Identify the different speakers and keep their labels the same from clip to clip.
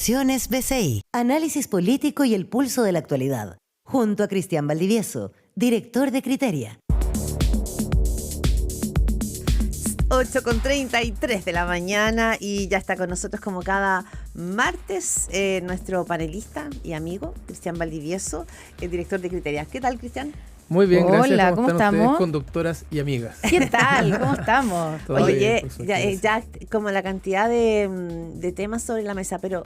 Speaker 1: Acciones BCI, análisis político y el pulso de la actualidad, junto a Cristian Valdivieso, director de Criteria.
Speaker 2: 8:33 de la mañana y ya está con nosotros como cada martes nuestro panelista y amigo, Cristian Valdivieso, el director de Criteria. ¿Qué tal, Cristian?
Speaker 3: Muy bien, gracias.
Speaker 4: Hola, ¿cómo
Speaker 3: están
Speaker 4: estamos?
Speaker 3: Ustedes, conductoras y amigas?
Speaker 4: ¿Qué tal? ¿Cómo estamos?
Speaker 3: Todo
Speaker 2: Oye,
Speaker 3: bien,
Speaker 2: ya como la cantidad de temas sobre la mesa, pero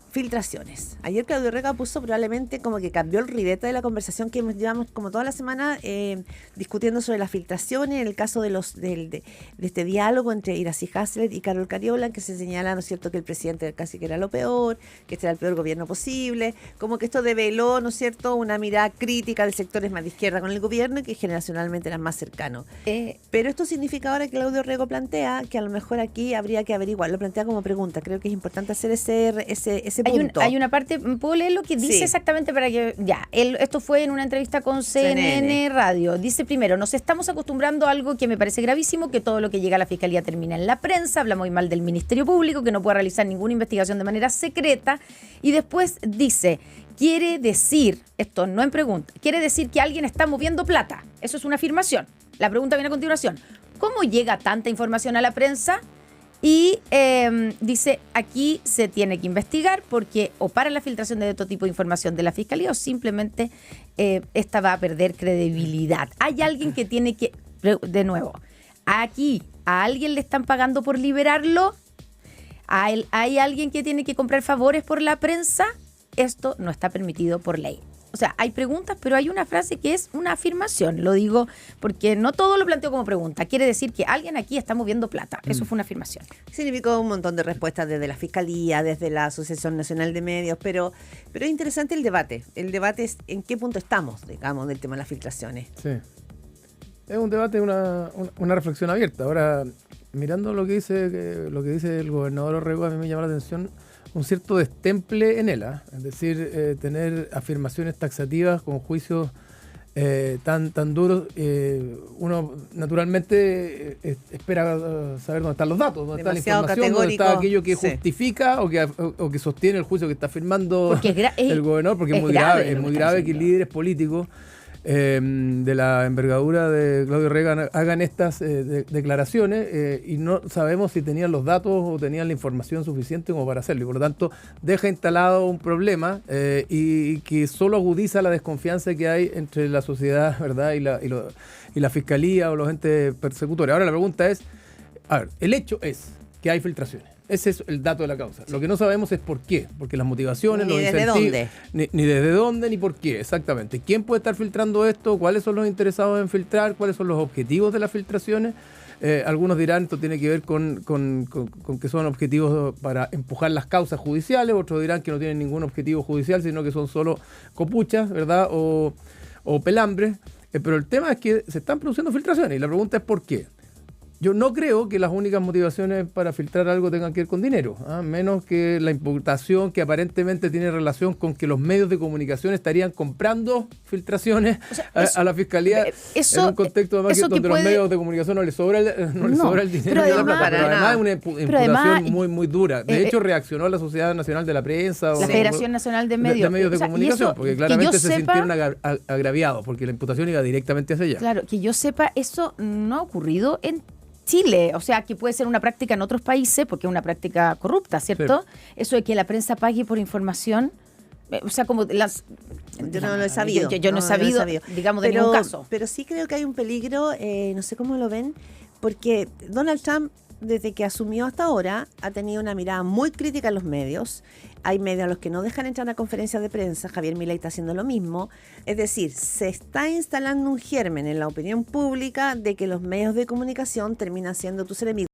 Speaker 2: filtraciones. Ayer Claudio Rega puso probablemente como que cambió el ribete de la conversación que llevamos como toda la semana discutiendo sobre las filtraciones, en el caso de este diálogo entre Iracy Haslet y Carol Cariola, que se señala, ¿no es cierto?, que el presidente casi que era lo peor, que este era el peor gobierno posible, como que esto develó, ¿no es cierto?, una mirada crítica de sectores más de izquierda con el gobierno y que generacionalmente eran más cercanos. Pero esto significa ahora que Claudio Rego plantea que a lo mejor aquí habría que averiguar, lo plantea como pregunta, creo que es importante hacer ese punto.
Speaker 4: Hay una parte, ¿puedo leer lo que dice exactamente para que... esto fue en una entrevista con CNN Radio. Dice primero, nos estamos acostumbrando a algo que me parece gravísimo, que todo lo que llega a la Fiscalía termina en la prensa, habla muy mal del Ministerio Público, que no puede realizar ninguna investigación de manera secreta, y después dice, quiere decir, esto no en pregunta, quiere decir que alguien está moviendo plata. Eso es una afirmación. La pregunta viene a continuación. ¿Cómo llega tanta información a la prensa? Y dice, aquí se tiene que investigar porque o para la filtración de otro tipo de información de la Fiscalía o simplemente esta va a perder credibilidad. Hay alguien que tiene que, de nuevo, aquí a alguien le están pagando por liberarlo, hay alguien que tiene que comprar favores por la prensa, esto no está permitido por ley. O sea, hay preguntas, pero hay una frase que es una afirmación. Lo digo porque no todo lo planteo como pregunta. Quiere decir que alguien aquí está moviendo plata. Eso fue una afirmación.
Speaker 2: Significó un montón de respuestas desde la Fiscalía, desde la Asociación Nacional de Medios, pero es interesante el debate. El debate es en qué punto estamos, digamos, del tema de las filtraciones.
Speaker 3: Sí. Es un debate, una reflexión abierta. Ahora, mirando lo que dice el gobernador Orrego, a mí me llama la atención un cierto destemple en él, es decir, tener afirmaciones taxativas con juicios tan duros. Uno naturalmente espera saber dónde están los datos, dónde está la información, dónde está aquello que justifica o que sostiene el juicio que está firmando el gobernador, porque es muy grave que líderes políticos de la envergadura de Claudio Rega hagan estas declaraciones y no sabemos si tenían los datos o tenían la información suficiente como para hacerlo, y por lo tanto deja instalado un problema y que solo agudiza la desconfianza que hay entre la sociedad, ¿verdad?, y la fiscalía o los entes persecutores. Ahora la pregunta es, el hecho es que hay filtraciones. Ese es el dato de la causa. Lo que no sabemos es por qué, porque las motivaciones,
Speaker 2: ni
Speaker 3: los
Speaker 2: desde
Speaker 3: incentivos, ni desde dónde, ni por qué, exactamente. ¿Quién puede estar filtrando esto? ¿Cuáles son los interesados en filtrar? ¿Cuáles son los objetivos de las filtraciones? Algunos dirán esto tiene que ver con que son objetivos para empujar las causas judiciales, otros dirán que no tienen ningún objetivo judicial, sino que son solo copuchas, ¿verdad? O pelambres. Pero el tema es que se están produciendo filtraciones y la pregunta es ¿por qué? Yo no creo que las únicas motivaciones para filtrar algo tengan que ver con dinero, menos que la imputación que aparentemente tiene relación con que los medios de comunicación estarían comprando filtraciones a la Fiscalía en un contexto además donde los medios de comunicación no les sobra el dinero. Pero además es una imputación muy dura. De hecho, reaccionó la Sociedad Nacional de la Prensa o
Speaker 4: la Federación Nacional de Medios
Speaker 3: de Comunicación, porque claramente se sintieron agraviados, porque la imputación iba directamente hacia allá.
Speaker 4: Claro, que yo sepa, eso no ha ocurrido en Chile, o sea, que puede ser una práctica en otros países, porque es una práctica corrupta, ¿cierto? Sí. Eso de que la prensa pague por información, o sea, como las...
Speaker 2: Yo no lo he sabido.
Speaker 4: Yo no he sabido, digamos, de ningún caso.
Speaker 2: Pero sí creo que hay un peligro, no sé cómo lo ven, porque Donald Trump, desde que asumió hasta ahora, ha tenido una mirada muy crítica en los medios. Hay medios a los que no dejan entrar a conferencias de prensa. Javier Milei está haciendo lo mismo. Es decir, se está instalando un germen en la opinión pública de que los medios de comunicación terminan siendo tus enemigos.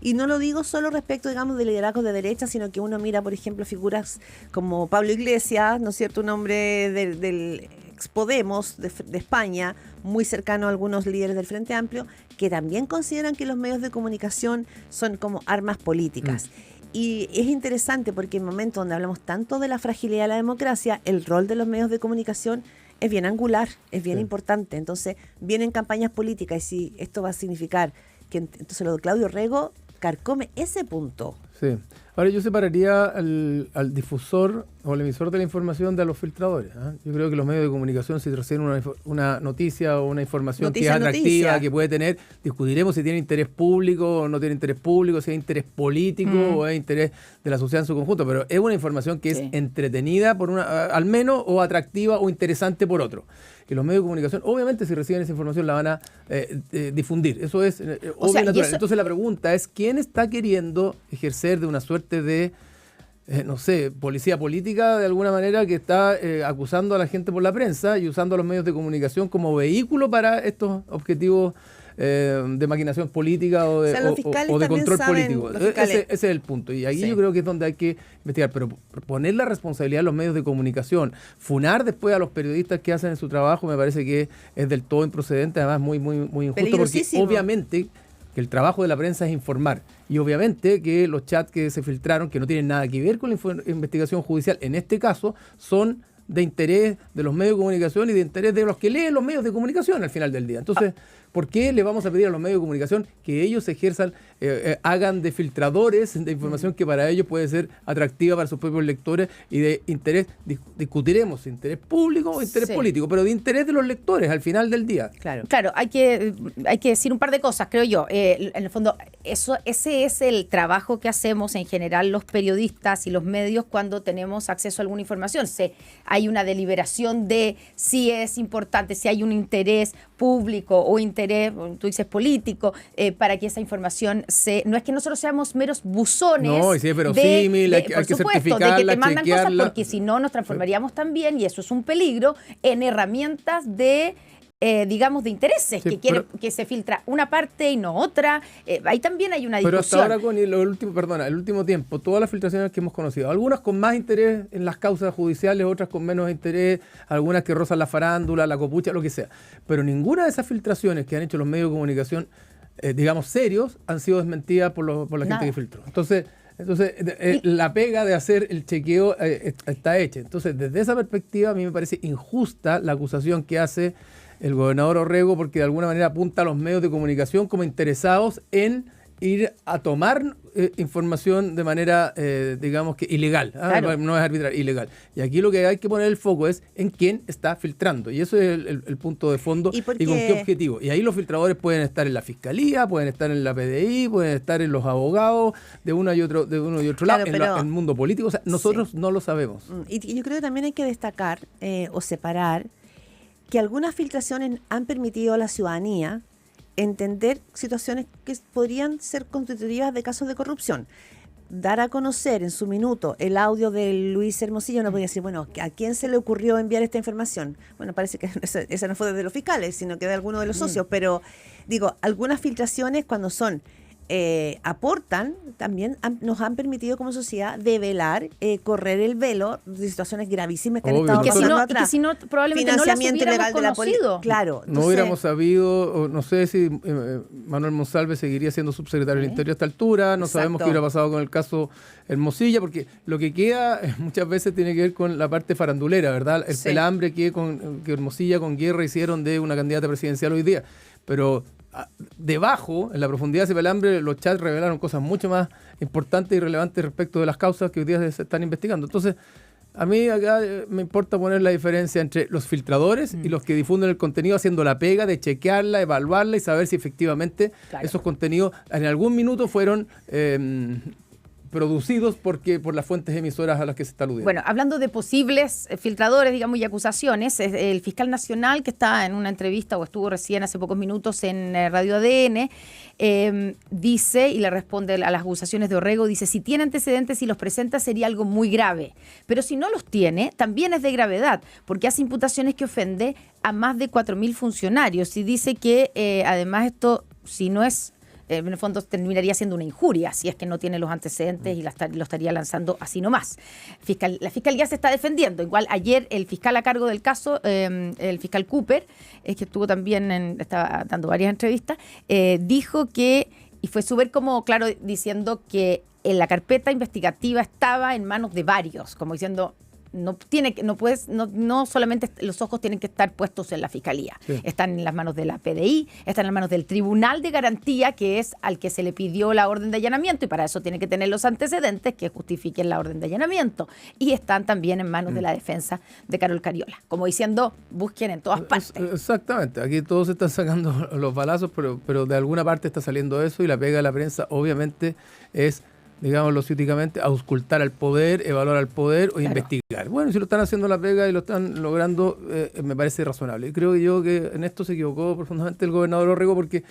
Speaker 2: Y no lo digo solo respecto, digamos, de liderazgos de derecha, sino que uno mira, por ejemplo, figuras como Pablo Iglesias, ¿no es cierto?, un hombre del Podemos de España, muy cercano a algunos líderes del Frente Amplio, que también consideran que los medios de comunicación son como armas políticas. Y es interesante porque en momentos donde hablamos tanto de la fragilidad de la democracia, el rol de los medios de comunicación es bien angular, es bien importante. Entonces, vienen campañas políticas y si esto va a significar que entonces lo de Claudio Rego carcome ese punto.
Speaker 3: Sí. Ahora yo separaría al difusor o al emisor de la información de a los filtradores. Yo creo que los medios de comunicación, si reciben una noticia o una información que es atractiva, que puede tener, discutiremos si tiene interés público o no tiene interés público, si hay interés político o hay interés de la sociedad en su conjunto, pero es una información que es entretenida por al menos, o atractiva o interesante por otro. Que los medios de comunicación, obviamente, si reciben esa información la van a difundir. Eso es obvio y natural. Entonces la pregunta es, ¿quién está queriendo ejercer de una suerte de, no sé, policía política de alguna manera, que está acusando a la gente por la prensa y usando a los medios de comunicación como vehículo para estos objetivos de maquinación política o de control político? Ese es el punto. Y aquí yo creo que es donde hay que investigar. Pero poner la responsabilidad a los medios de comunicación, funar después a los periodistas que hacen su trabajo, me parece que es del todo improcedente, además muy injusto, porque obviamente que el trabajo de la prensa es informar. Y obviamente que los chats que se filtraron, que no tienen nada que ver con la investigación judicial, en este caso, son de interés de los medios de comunicación y de interés de los que leen los medios de comunicación al final del día. Entonces, ¿por qué le vamos a pedir a los medios de comunicación que ellos ejerzan, hagan de filtradores de información que para ellos puede ser atractiva para sus propios lectores y de interés? Discutiremos interés público o interés político, pero de interés de los lectores al final del día.
Speaker 4: Claro, hay que decir un par de cosas, creo yo. En el fondo, ese es el trabajo que hacemos en general los periodistas y los medios cuando tenemos acceso a alguna información. Hay una deliberación de si es importante, si hay un interés público o interés, tú dices político, para que esa información no es que nosotros seamos meros buzones.
Speaker 3: No, y si es verosímil, hay que certificarla,
Speaker 4: de que te mandan
Speaker 3: chequearla,
Speaker 4: cosas, porque si no nos transformaríamos también, y eso es un peligro, en herramientas de digamos, de intereses, que se filtra una parte y no otra. Ahí también hay una discusión.
Speaker 3: Pero hasta ahora, con el último tiempo, todas las filtraciones que hemos conocido, algunas con más interés en las causas judiciales, otras con menos interés, algunas que rozan la farándula, la copucha, lo que sea. Pero ninguna de esas filtraciones que han hecho los medios de comunicación, digamos, serios, han sido desmentidas por la gente que filtró. Entonces la pega de hacer el chequeo está hecha. Entonces, desde esa perspectiva, a mí me parece injusta la acusación que hace el gobernador Orrego, porque de alguna manera apunta a los medios de comunicación como interesados en ir a tomar información de manera, digamos que ilegal. Claro. No es arbitraria, ilegal. Y aquí lo que hay que poner el foco es en quién está filtrando. Y eso es el punto de fondo. ¿Y con qué objetivo? Y ahí los filtradores pueden estar en la fiscalía, pueden estar en la PDI, pueden estar en los abogados de uno y otro lado, en el mundo político. O sea, nosotros no lo sabemos.
Speaker 2: Y yo creo que también hay que destacar o separar que algunas filtraciones han permitido a la ciudadanía entender situaciones que podrían ser constitutivas de casos de corrupción. Dar a conocer en su minuto el audio de Luis Hermosillo, uno podría decir, bueno, ¿a quién se le ocurrió enviar esta información? Bueno, parece que esa no fue desde los fiscales, sino que de alguno de los socios, pero digo, algunas filtraciones cuando son aportan, también nos han permitido como sociedad develar, correr el velo de situaciones gravísimas que han estado pasando atrás.
Speaker 4: Y que si no, probablemente no las hubiéramos conocido.
Speaker 2: Claro.
Speaker 3: No hubiéramos sabido, no sé si Manuel Monsalve seguiría siendo subsecretario del Interior a esta altura, no sabemos qué hubiera pasado con el caso Hermosilla, porque lo que queda muchas veces tiene que ver con la parte farandulera, ¿verdad? El pelambre que Hermosilla con Guerra hicieron de una candidata presidencial hoy día. Pero debajo, en la profundidad de ese pelambre, los chats revelaron cosas mucho más importantes y relevantes respecto de las causas que hoy día se están investigando. Entonces, a mí acá me importa poner la diferencia entre los filtradores y los que difunden el contenido haciendo la pega de chequearla, evaluarla y saber si efectivamente esos contenidos en algún minuto fueron producidos por las fuentes emisoras a las que se está aludiendo.
Speaker 4: Bueno, hablando de posibles filtradores, digamos, y acusaciones, el fiscal nacional que está en una entrevista o estuvo recién hace pocos minutos en Radio ADN, dice, y le responde a las acusaciones de Orrego, dice, si tiene antecedentes y los presenta sería algo muy grave, pero si no los tiene, también es de gravedad, porque hace imputaciones que ofende a más de 4.000 funcionarios y dice que además esto, si no es en el fondo terminaría siendo una injuria si es que no tiene los antecedentes y lo estaría lanzando así nomás. La fiscalía se está defendiendo. Igual ayer el fiscal a cargo del caso, el fiscal Cooper, que estuvo también, estaba dando varias entrevistas, dijo que, y fue súper como claro diciendo que en la carpeta investigativa estaba en manos de varios, como diciendo, no solamente los ojos tienen que estar puestos en la Fiscalía. Sí. Están en las manos de la PDI, están en las manos del Tribunal de Garantía, que es al que se le pidió la orden de allanamiento, y para eso tiene que tener los antecedentes que justifiquen la orden de allanamiento. Y están también en manos de la defensa de Carol Cariola, como diciendo, busquen en todas partes.
Speaker 3: Exactamente, aquí todos se están sacando los balazos, pero de alguna parte está saliendo eso, y la pega de la prensa obviamente es, digámoslo cíticamente, auscultar al poder, evaluar al poder o investigar. Bueno, si lo están haciendo la pega y lo están logrando, me parece razonable. Y creo yo que en esto se equivocó profundamente el gobernador Orrego, porque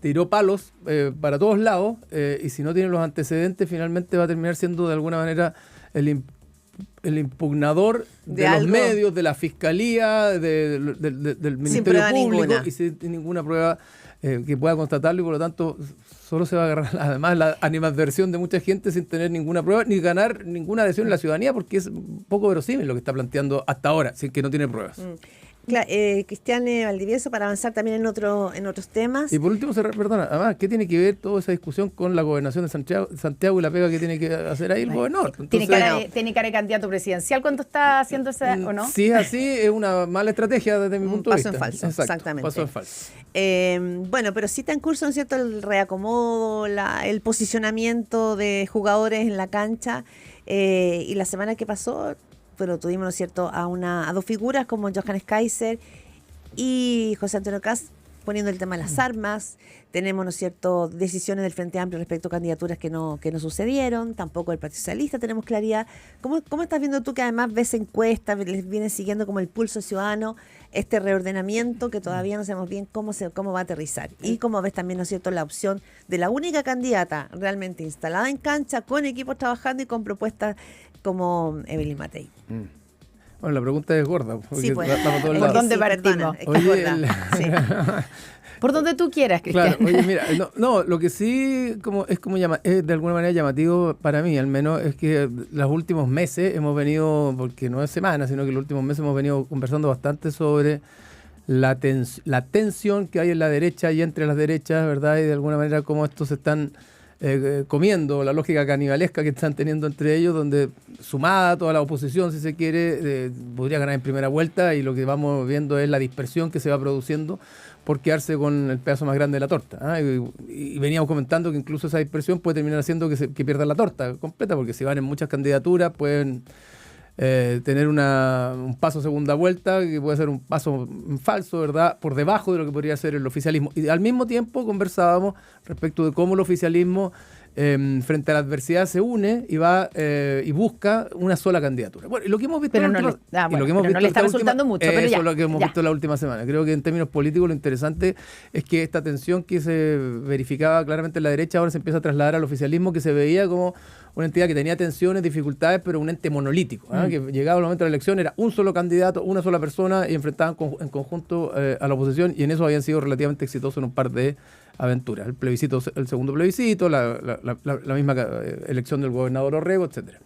Speaker 3: tiró palos para todos lados, y si no tiene los antecedentes, finalmente va a terminar siendo de alguna manera el impugnador de los medios, de la Fiscalía, del Ministerio Público, y sin ninguna prueba que pueda constatarlo, y por lo tanto solo se va a agarrar además la animadversión de mucha gente sin tener ninguna prueba ni ganar ninguna adhesión en la ciudadanía, porque es un poco verosímil lo que está planteando hasta ahora, sin que no tiene pruebas.
Speaker 2: Claro, Cristiane Valdivieso, para avanzar también en otros temas.
Speaker 3: Y por último, perdona, además, ¿qué tiene que ver toda esa discusión con la gobernación de Santiago y la pega que tiene que hacer ahí el gobernador?
Speaker 4: Entonces, ¿Tiene cara de candidato presidencial cuando está haciendo esa, o no?
Speaker 3: Si es así, es una mala estrategia desde mi punto de vista.
Speaker 2: Paso en falso, exactamente.
Speaker 3: Paso en falso.
Speaker 2: Bueno, pero sí está en curso, ¿no es cierto?, el reacomodo, el posicionamiento de jugadores en la cancha, y la semana que pasó, pero tuvimos, ¿no es cierto?, a dos figuras como Johannes Kaiser y José Antonio Kast poniendo el tema de las armas. Tenemos, ¿no es cierto?, decisiones del Frente Amplio respecto a candidaturas que no sucedieron, tampoco del Partido Socialista tenemos claridad. ¿Cómo estás viendo tú, que además ves encuestas, les vienes siguiendo como el pulso ciudadano, este reordenamiento que todavía no sabemos bien cómo va a aterrizar? Y cómo ves también, ¿no es cierto?, la opción de la única candidata realmente instalada en cancha, con equipos trabajando y con propuestas como Evelyn Matei.
Speaker 3: Bueno, la pregunta es gorda.
Speaker 2: Sí, pues.
Speaker 4: ¿Por dónde partimos? Por donde tú quieras, Cristian.
Speaker 3: Claro, oye, mira, lo que sí es de alguna manera llamativo para mí, al menos, es que los últimos meses hemos venido, porque no es semana, sino que los últimos meses hemos venido conversando bastante sobre la tensión que hay en la derecha y entre las derechas, ¿verdad? Y de alguna manera cómo estos se están comiendo, la lógica canibalesca que están teniendo entre ellos, donde sumada toda la oposición, si se quiere, podría ganar en primera vuelta, y lo que vamos viendo es la dispersión que se va produciendo por quedarse con el pedazo más grande de la torta. Y veníamos comentando que incluso esa dispersión puede terminar haciendo que pierdan la torta completa, porque si van en muchas candidaturas pueden tener un paso segunda vuelta, que puede ser un paso falso, ¿verdad?, por debajo de lo que podría ser el oficialismo. Y al mismo tiempo conversábamos respecto de cómo el oficialismo frente a la adversidad se une y va y busca una sola candidatura. Bueno, y lo que hemos visto
Speaker 4: no le está resultando mucho, pero
Speaker 3: eso es lo que hemos visto la última semana. Creo que en términos políticos lo interesante es que esta tensión que se verificaba claramente en la derecha ahora se empieza a trasladar al oficialismo, que se veía como una entidad que tenía tensiones, dificultades, pero un ente monolítico, que llegaba el momento de la elección, era un solo candidato, una sola persona, y enfrentaban en conjunto a la oposición, y en eso habían sido relativamente exitosos en un par de aventuras. El segundo plebiscito, la misma elección del gobernador Orrego, etcétera.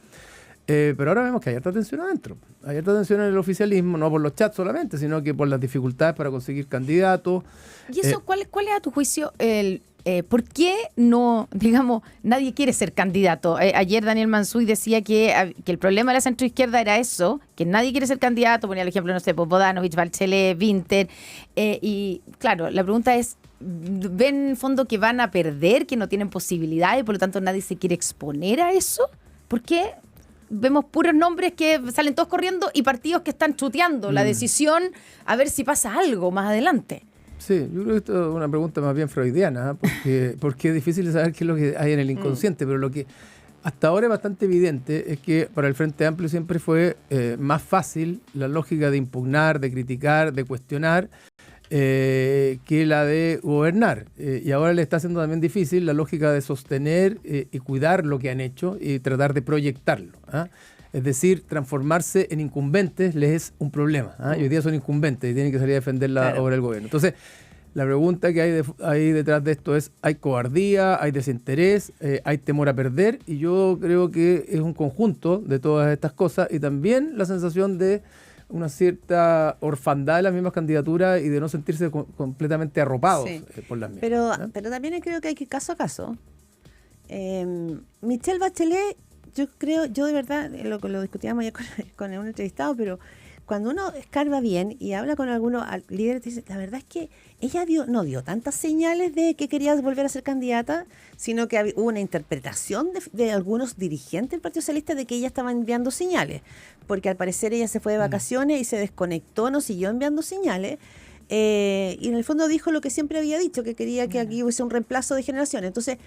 Speaker 3: Pero ahora vemos que hay harta tensión adentro. Hay harta tensión en el oficialismo, no por los chats solamente, sino que por las dificultades para conseguir candidatos.
Speaker 4: ¿Y eso cuál es a tu juicio por qué nadie quiere ser candidato? Ayer Daniel Mansuy decía que el problema de la centroizquierda era eso, que nadie quiere ser candidato, ponía el ejemplo, no sé, Bodanovich, Bachelet, Winter, y claro, la pregunta es, ¿ven en el fondo que van a perder, que no tienen posibilidades y por lo tanto nadie se quiere exponer a eso? ¿Por qué vemos puros nombres que salen todos corriendo y partidos que están chuteando la decisión a ver si pasa algo más adelante?
Speaker 3: Sí, yo creo que esto es una pregunta más bien freudiana, porque es difícil saber qué es lo que hay en el inconsciente, pero lo que hasta ahora es bastante evidente es que para el Frente Amplio siempre fue más fácil la lógica de impugnar, de criticar, de cuestionar, que la de gobernar. Y ahora le está haciendo también difícil la lógica de sostener y cuidar lo que han hecho y tratar de proyectarlo. Es decir, transformarse en incumbentes les es un problema. Y hoy día son incumbentes y tienen que salir a defender la obra del gobierno. Entonces, la pregunta que hay detrás de esto es, ¿hay cobardía, hay desinterés, hay temor a perder? Y yo creo que es un conjunto de todas estas cosas, y también la sensación de una cierta orfandad de las mismas candidaturas y de no sentirse completamente arropados por las mismas.
Speaker 2: Pero también creo que hay que ir caso a caso. Michelle Bachelet yo de verdad, lo discutíamos ya con un entrevistado, pero cuando uno escarba bien y habla con algunos líderes, dice, la verdad es que ella no dio tantas señales de que quería volver a ser candidata, sino que hubo una interpretación de algunos dirigentes del Partido Socialista de que ella estaba enviando señales, porque al parecer ella se fue de vacaciones y se desconectó, no siguió enviando señales. Y en el fondo dijo lo que siempre había dicho, que quería que aquí hubiese un reemplazo de generaciones. Entonces,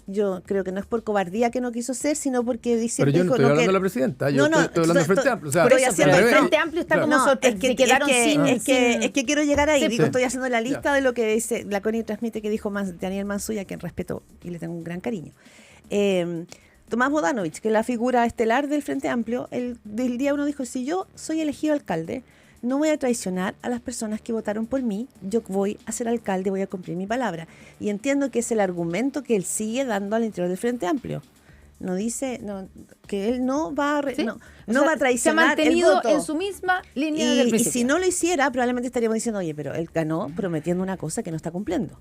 Speaker 2: yo creo que no es por cobardía que no quiso ser, sino porque dice.
Speaker 3: Pero yo no estoy hablando de la presidenta, yo estoy hablando del Frente Amplio. O sea,
Speaker 4: por eso haciendo el Frente Amplio está como
Speaker 2: es que
Speaker 4: quedaron
Speaker 2: es que quiero llegar ahí.
Speaker 3: Sí,
Speaker 2: Digo,
Speaker 3: sí.
Speaker 2: estoy haciendo la lista de lo que dice la Connie transmite, que dijo Daniel Mansuya, a quien respeto y le tengo un gran cariño. Tomás Bodanovich, que es la figura estelar del Frente Amplio, del día uno dijo, si yo soy elegido alcalde, no voy a traicionar a las personas que votaron por mí, yo voy a ser alcalde, voy a cumplir mi palabra. Y entiendo que es el argumento que él sigue dando al interior del Frente Amplio. No dice que él no va a,
Speaker 4: ¿sí?
Speaker 2: no va a traicionar
Speaker 4: se ha mantenido
Speaker 2: el voto.
Speaker 4: en su misma línea del
Speaker 2: Y
Speaker 4: principio.
Speaker 2: si no lo hiciera, probablemente estaríamos diciendo, oye, pero él ganó prometiendo una cosa que no está cumpliendo.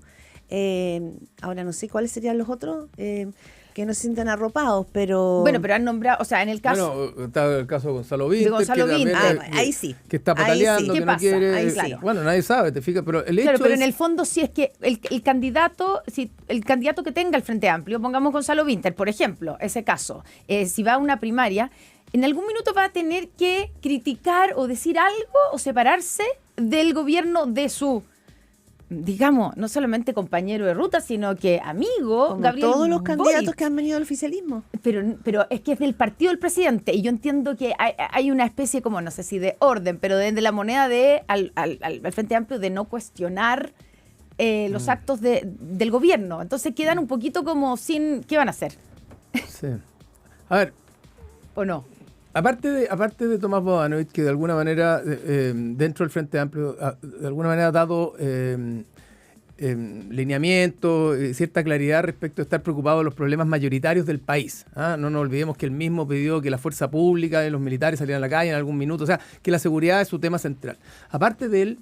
Speaker 2: Ahora no sé cuáles serían los otros que no se sienten arropados, pero...
Speaker 4: Bueno, pero han nombrado, o sea, en el caso...
Speaker 3: Bueno, está el caso de Gonzalo Vinter.
Speaker 4: De Gonzalo
Speaker 3: que también
Speaker 4: Vinter.
Speaker 2: Ahí sí.
Speaker 3: Que está
Speaker 2: Ahí
Speaker 3: pataleando,
Speaker 2: sí.
Speaker 3: que
Speaker 4: ¿Qué
Speaker 3: no
Speaker 4: pasa?
Speaker 3: quiere...
Speaker 4: Ahí sí.
Speaker 3: Bueno, nadie sabe, te fijas, pero el hecho
Speaker 4: Claro, pero
Speaker 3: es...
Speaker 4: en el fondo si es que el candidato, si el candidato que tenga el Frente Amplio, pongamos Gonzalo Vinter, por ejemplo, ese caso, si va a una primaria, en algún minuto va a tener que criticar o decir algo o separarse del gobierno de su, digamos, no solamente compañero de ruta, sino que amigo,
Speaker 2: Como
Speaker 4: Gabriel
Speaker 2: todos los candidatos
Speaker 4: Boric.
Speaker 2: que han venido al oficialismo.
Speaker 4: Pero es que es del partido del presidente y yo entiendo que hay una especie como, no sé si de orden, pero de la moneda al Frente Amplio de no cuestionar los actos del gobierno. Entonces quedan un poquito como sin, ¿qué van a hacer?
Speaker 3: Sí. A ver,
Speaker 4: ¿O no?
Speaker 3: aparte de Tomás Bodanovich, que de alguna manera, dentro del Frente Amplio, de alguna manera ha dado lineamiento, cierta claridad respecto a estar preocupado de los problemas mayoritarios del país. ¿Ah? No nos olvidemos que él mismo pidió que la fuerza pública y los militares salieran a la calle en algún minuto, o sea, que la seguridad es su tema central. Aparte de él,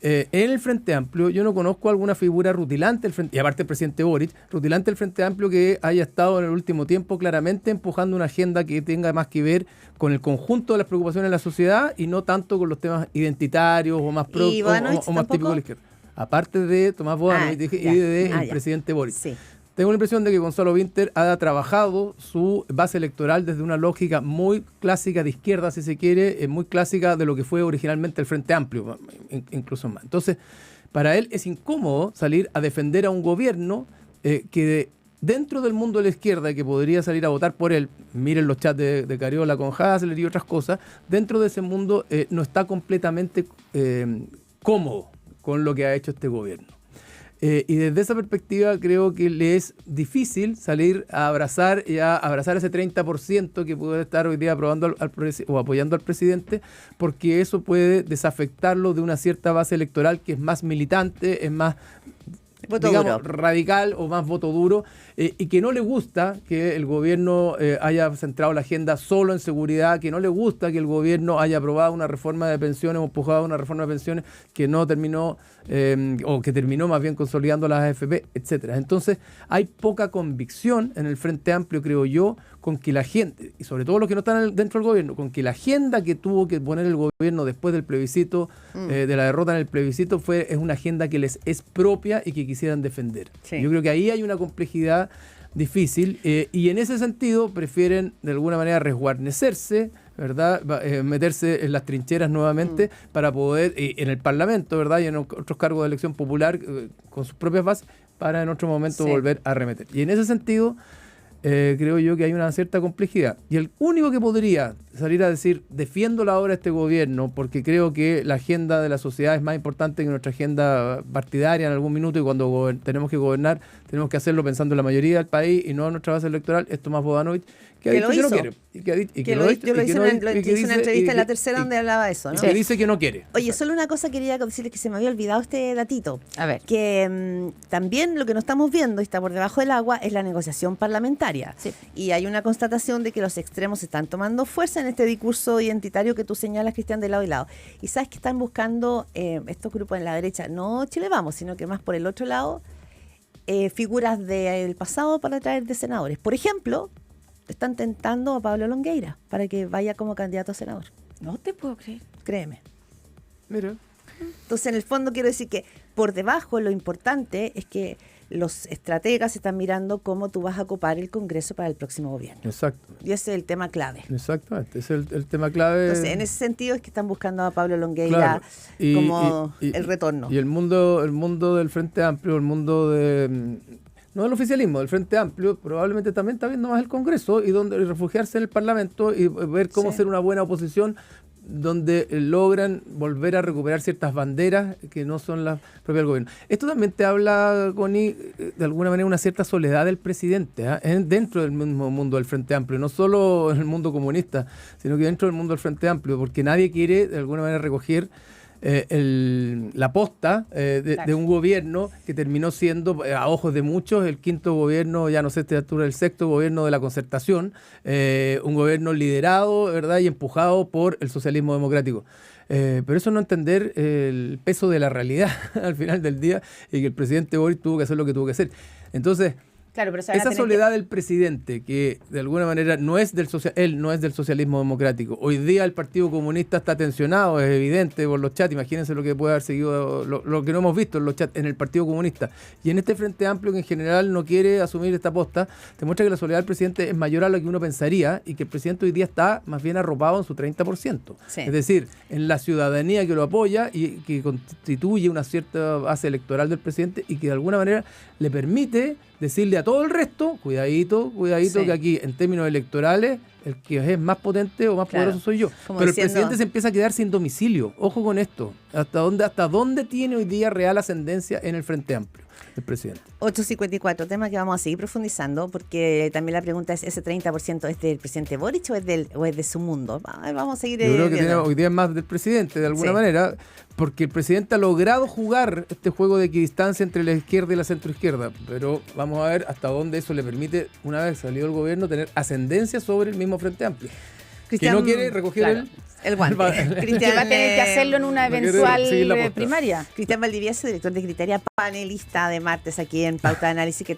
Speaker 3: en el Frente Amplio, yo no conozco alguna figura rutilante del Frente, y aparte el presidente Boric, rutilante del Frente Amplio que haya estado en el último tiempo claramente empujando una agenda que tenga más que ver con el conjunto de las preocupaciones de la sociedad y no tanto con los temas identitarios o más
Speaker 2: ¿Y Bodanovich
Speaker 3: o más típicos de la izquierda. Aparte de Tomás Bodanovich y del presidente Boric.
Speaker 2: Sí.
Speaker 3: Tengo la impresión de que Gonzalo Vinter ha trabajado su base electoral desde una lógica muy clásica de izquierda, si se quiere, muy clásica de lo que fue originalmente el Frente Amplio, incluso más. Entonces, para él es incómodo salir a defender a un gobierno que dentro del mundo de la izquierda, que podría salir a votar por él, miren los chats de Cariola con Hasler y otras cosas, dentro de ese mundo no está completamente cómodo con lo que ha hecho este gobierno. Y desde esa perspectiva creo que le es difícil salir a abrazar ese 30% que puede estar hoy día aprobando o apoyando al presidente, porque eso puede desafectarlo de una cierta base electoral que es más militante, es más radical o más voto duro, y que no le gusta que el gobierno haya centrado la agenda solo en seguridad, que no le gusta que el gobierno haya aprobado una reforma de pensiones o empujado una reforma de pensiones que no terminó o que terminó más bien consolidando las AFP, etcétera. Entonces hay poca convicción en el Frente Amplio, creo yo, con que la gente, y sobre todo los que no están dentro del gobierno, con que la agenda que tuvo que poner el gobierno después del plebiscito, de la derrota en el plebiscito, es una agenda que les es propia y que quisieran defender.
Speaker 2: Sí.
Speaker 3: Yo creo que ahí hay una complejidad difícil y en ese sentido prefieren de alguna manera resguarnecerse, ¿verdad? Meterse en las trincheras nuevamente para poder, en el Parlamento, ¿verdad? Y en otros cargos de elección popular con sus propias bases, para en otro momento volver a arremeter. Y en ese sentido creo yo que hay una cierta complejidad. Y el único que podría salir a decir, defiendo la obra de este gobierno porque creo que la agenda de la sociedad es más importante que nuestra agenda partidaria en algún minuto, y cuando tenemos que gobernar tenemos que hacerlo pensando en la mayoría del país y no en nuestra base electoral, es Tomás Bodanovich, que ha dicho que no quiere.
Speaker 2: Yo lo hice en una entrevista en La Tercera donde hablaba de eso, ¿no?
Speaker 3: Y que dice que no quiere.
Speaker 2: Oye, solo una cosa quería decirles, que se me había olvidado este datito.
Speaker 4: A ver.
Speaker 2: Que también lo que no estamos viendo y está por debajo del agua es la negociación parlamentaria.
Speaker 4: Sí.
Speaker 2: Y hay una constatación de que los extremos están tomando fuerza en este discurso identitario que tú señalas, Cristian, de lado y lado. Y sabes que están buscando estos grupos en la derecha, no Chile Vamos, sino que más por el otro lado, figuras del pasado para traer de senadores. Por ejemplo, están tentando a Pablo Longueira para que vaya como candidato a senador.
Speaker 4: No te puedo creer.
Speaker 2: Créeme.
Speaker 3: Mira.
Speaker 2: Entonces, en el fondo quiero decir que por debajo lo importante es que los estrategas están mirando cómo tú vas a ocupar el Congreso para el próximo gobierno.
Speaker 3: Exacto.
Speaker 2: Y ese es el tema clave.
Speaker 3: Exactamente, ese es el tema clave.
Speaker 2: Entonces, en ese sentido es que están buscando a Pablo Longueira como el retorno.
Speaker 3: Y el mundo del Frente Amplio, el mundo de... No del oficialismo, del Frente Amplio, probablemente también está viendo más el Congreso y refugiarse en el Parlamento y ver cómo ser una buena oposición donde logran volver a recuperar ciertas banderas que no son las propias del gobierno. Esto también te habla, Connie, de alguna manera una cierta soledad del presidente, dentro del mismo mundo del Frente Amplio, no solo en el mundo comunista, sino que dentro del mundo del Frente Amplio, porque nadie quiere de alguna manera recoger la posta de un gobierno que terminó siendo, a ojos de muchos, el quinto gobierno, ya no sé a esta altura, el sexto gobierno de la concertación, un gobierno liderado, ¿verdad?, y empujado por el socialismo democrático. Pero eso no entender el peso de la realidad al final del día y que el presidente Boric tuvo que hacer lo que tuvo que hacer. Entonces,
Speaker 4: claro, pero
Speaker 3: esa soledad del presidente, que de alguna manera él no es del socialismo democrático. Hoy día el Partido Comunista está tensionado, es evidente por los chats. Imagínense lo que puede haber seguido, lo que no hemos visto en los chats en el Partido Comunista. Y en este Frente Amplio, que en general no quiere asumir esta posta, demuestra que la soledad del presidente es mayor a lo que uno pensaría y que el presidente hoy día está más bien arropado en su 30%.
Speaker 2: Sí.
Speaker 3: Es decir, en la ciudadanía que lo apoya y que constituye una cierta base electoral del presidente y que de alguna manera le permite decirle a todo el resto, cuidadito,
Speaker 2: Sí.
Speaker 3: que aquí en términos electorales el que es más potente o más poderoso soy yo.
Speaker 2: Como
Speaker 3: Pero
Speaker 2: diciendo,
Speaker 3: el presidente se empieza a quedar sin domicilio. Ojo con esto. ¿Hasta dónde tiene hoy día real ascendencia en el Frente Amplio el presidente?
Speaker 2: 8:54, tema que vamos a seguir profundizando, porque también la pregunta es, ¿ese 30% es del presidente Boric o es de su mundo? Vamos a seguir
Speaker 3: Yo creo que
Speaker 2: viendo.
Speaker 3: hoy día es más del presidente, de alguna
Speaker 2: Sí.
Speaker 3: manera, porque el presidente ha logrado jugar este juego de equidistancia entre la izquierda y la centroizquierda, pero vamos a ver hasta dónde eso le permite, una vez salido el gobierno, tener ascendencia sobre el mismo Frente Amplio.
Speaker 2: Cristian,
Speaker 3: que no quiere recoger
Speaker 4: claro,
Speaker 2: el guante.
Speaker 4: Que va a tener que hacerlo en una
Speaker 3: no quiere
Speaker 4: eventual
Speaker 3: seguir la posta.
Speaker 4: primaria.
Speaker 2: Cristian Valdivieso, director de Criteria, panelista de martes aquí en Pauta de Análisis, que